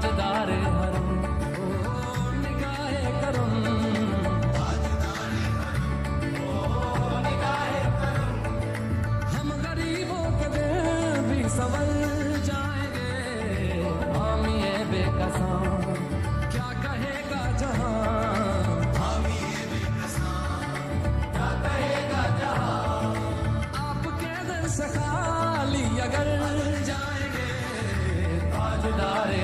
ताजदारे हरम, ओ निगाहे करम, हम गरीबों के दिल भी संवल जाएंगे। हामिए बेकसां क्या कहेगा जहां, हामिए बेकसां क्या कहेगा जहां, आपके दिल से खाली अगर जाएंगे ताजदारे